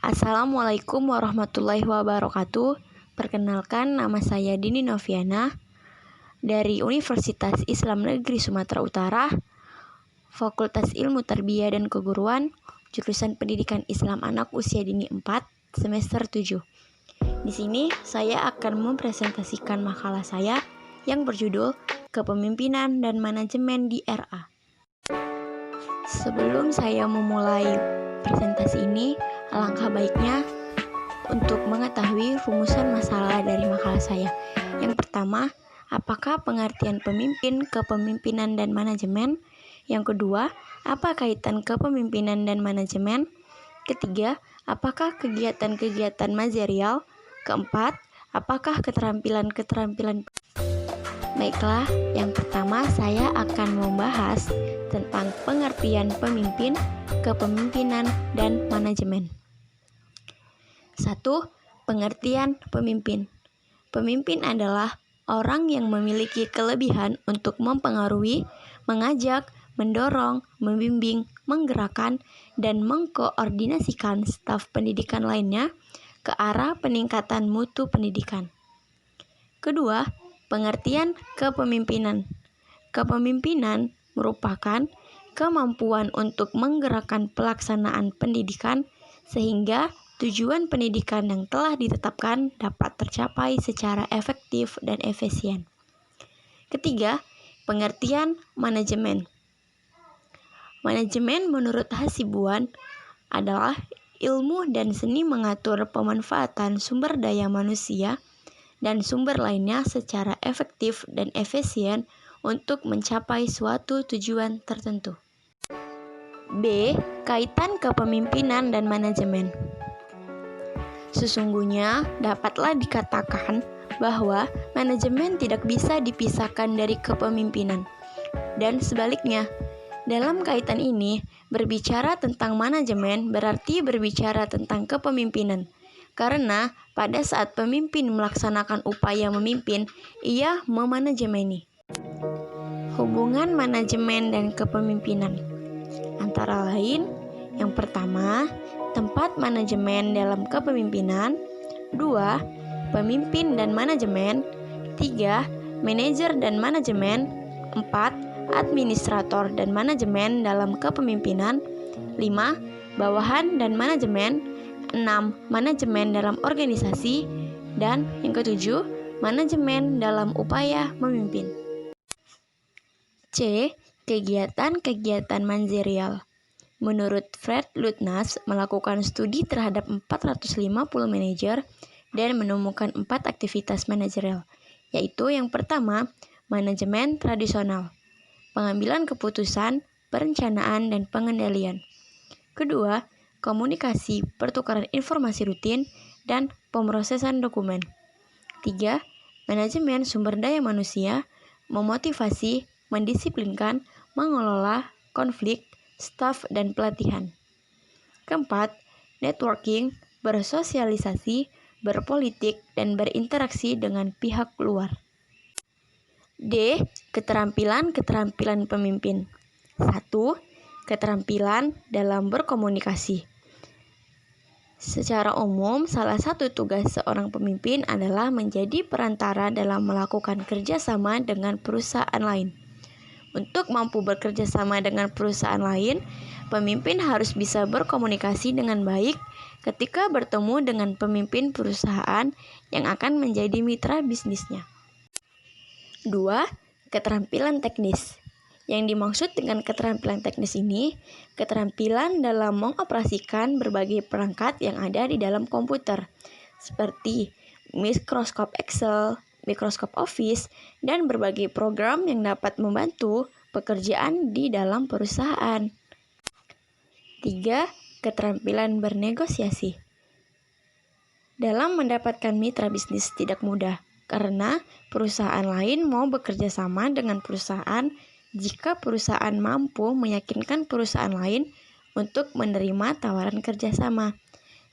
Assalamualaikum warahmatullahi wabarakatuh. Perkenalkan, nama saya Dini Noviana dari Universitas Islam Negeri Sumatera Utara, Fakultas Ilmu Tarbiyah dan Keguruan, jurusan Pendidikan Islam Anak Usia Dini 4, semester 7. Di sini saya akan mempresentasikan makalah saya yang berjudul Kepemimpinan dan Manajemen di RA. Sebelum saya memulai presentasi ini, alangkah baiknya untuk mengetahui rumusan masalah dari makalah saya. Yang pertama, apakah pengertian pemimpin, kepemimpinan, dan manajemen? Yang kedua, apa kaitan kepemimpinan dan manajemen? Ketiga, apakah kegiatan-kegiatan manajerial? Keempat, apakah keterampilan-keterampilan? Baiklah, yang pertama saya akan membahas tentang pengertian pemimpin, kepemimpinan, dan manajemen. 1. Pengertian pemimpin. Pemimpin adalah orang yang memiliki kelebihan untuk mempengaruhi, mengajak, mendorong, membimbing, menggerakkan, dan mengkoordinasikan staf pendidikan lainnya ke arah peningkatan mutu pendidikan. Kedua, pengertian kepemimpinan. Kepemimpinan merupakan kemampuan untuk menggerakkan pelaksanaan pendidikan sehingga tujuan pendidikan yang telah ditetapkan dapat tercapai secara efektif dan efisien. Ketiga, pengertian manajemen. Manajemen menurut Hasibuan adalah ilmu dan seni mengatur pemanfaatan sumber daya manusia dan sumber lainnya secara efektif dan efisien untuk mencapai suatu tujuan tertentu. B. Kaitan kepemimpinan dan manajemen. Sesungguhnya dapatlah dikatakan bahwa manajemen tidak bisa dipisahkan dari kepemimpinan. Dan sebaliknya, dalam kaitan ini, berbicara tentang manajemen berarti berbicara tentang kepemimpinan. Karena pada saat pemimpin melaksanakan upaya memimpin, ia memanajemeni. Hubungan manajemen dan kepemimpinan antara lain, yang pertama, tempat manajemen dalam kepemimpinan. 2. Pemimpin dan manajemen. 3. Manajer dan manajemen. 4. Administrator dan manajemen dalam kepemimpinan. 5. Bawahan dan manajemen. 6. Manajemen dalam organisasi. Dan yang ketujuh, manajemen dalam upaya memimpin. C. Kegiatan-kegiatan manajerial. Menurut Fred Lutnas melakukan studi terhadap 450 manajer dan menemukan 4 aktivitas manajerial, yaitu yang pertama, manajemen tradisional, pengambilan keputusan, perencanaan, dan pengendalian. Kedua, komunikasi, pertukaran informasi rutin, dan pemrosesan dokumen. 3. Manajemen sumber daya manusia, memotivasi, mendisiplinkan, mengelola, konflik, staf, dan pelatihan. Keempat, networking, bersosialisasi, berpolitik, dan berinteraksi dengan pihak luar. D. Keterampilan-keterampilan pemimpin. 1. Keterampilan dalam berkomunikasi. Secara umum, salah satu tugas seorang pemimpin adalah menjadi perantara dalam melakukan kerjasama dengan perusahaan lain. Untuk mampu bekerja sama dengan perusahaan lain, pemimpin harus bisa berkomunikasi dengan baik ketika bertemu dengan pemimpin perusahaan yang akan menjadi mitra bisnisnya. 2. Keterampilan teknis. Yang dimaksud dengan keterampilan teknis ini, keterampilan dalam mengoperasikan berbagai perangkat yang ada di dalam komputer, seperti Microsoft Excel, Microsoft Office, dan berbagai program yang dapat membantu pekerjaan di dalam perusahaan. 3. Keterampilan bernegosiasi. Dalam mendapatkan mitra bisnis tidak mudah, karena perusahaan lain mau bekerja sama dengan perusahaan jika perusahaan mampu meyakinkan perusahaan lain untuk menerima tawaran kerjasama,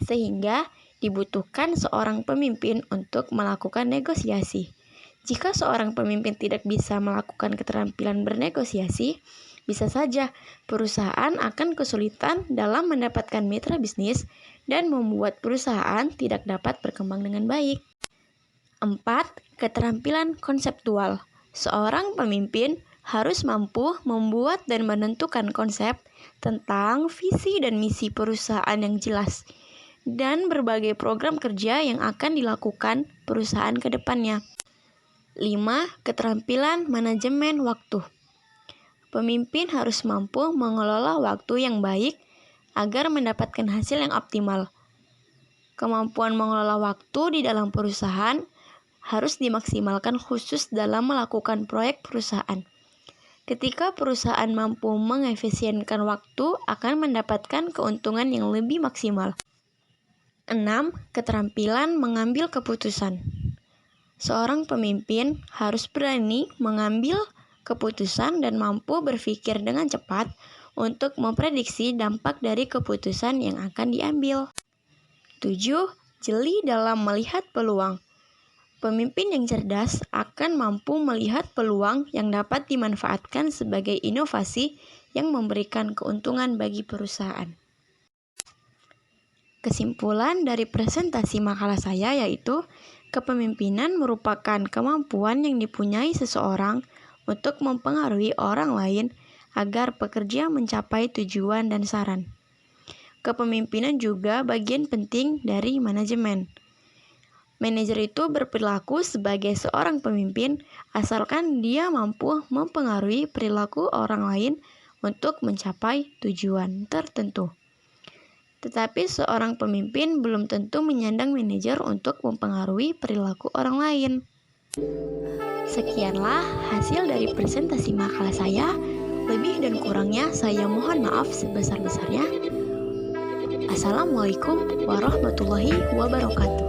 sehingga dibutuhkan seorang pemimpin untuk melakukan negosiasi. Jika seorang pemimpin tidak bisa melakukan keterampilan bernegosiasi, Bisa saja perusahaan akan kesulitan dalam mendapatkan mitra bisnis dan membuat perusahaan tidak dapat berkembang dengan baik. 4. Keterampilan konseptual. Seorang pemimpin harus mampu membuat dan menentukan konsep tentang visi dan misi perusahaan yang jelas dan berbagai program kerja yang akan dilakukan perusahaan ke depannya. 5. Keterampilan manajemen waktu. Pemimpin harus mampu mengelola waktu yang baik agar mendapatkan hasil yang optimal. Kemampuan mengelola waktu di dalam perusahaan harus dimaksimalkan khusus dalam melakukan proyek perusahaan. Ketika perusahaan mampu mengefisienkan waktu, akan mendapatkan keuntungan yang lebih maksimal. 6. Keterampilan mengambil keputusan. Seorang pemimpin harus berani mengambil keputusan dan mampu berpikir dengan cepat untuk memprediksi dampak dari keputusan yang akan diambil. 7. Jeli dalam melihat peluang. Pemimpin yang cerdas akan mampu melihat peluang yang dapat dimanfaatkan sebagai inovasi yang memberikan keuntungan bagi perusahaan. Kesimpulan dari presentasi makalah saya yaitu, kepemimpinan merupakan kemampuan yang dipunyai seseorang untuk mempengaruhi orang lain agar pekerja mencapai tujuan dan saran. Kepemimpinan juga bagian penting dari manajemen. Manajer itu berperilaku sebagai seorang pemimpin asalkan dia mampu mempengaruhi perilaku orang lain untuk mencapai tujuan tertentu. Tetapi seorang pemimpin belum tentu menyandang manajer untuk mempengaruhi perilaku orang lain. Sekianlah hasil dari presentasi makalah saya. Lebih dan kurangnya saya mohon maaf sebesar-besarnya. Assalamualaikum warahmatullahi wabarakatuh.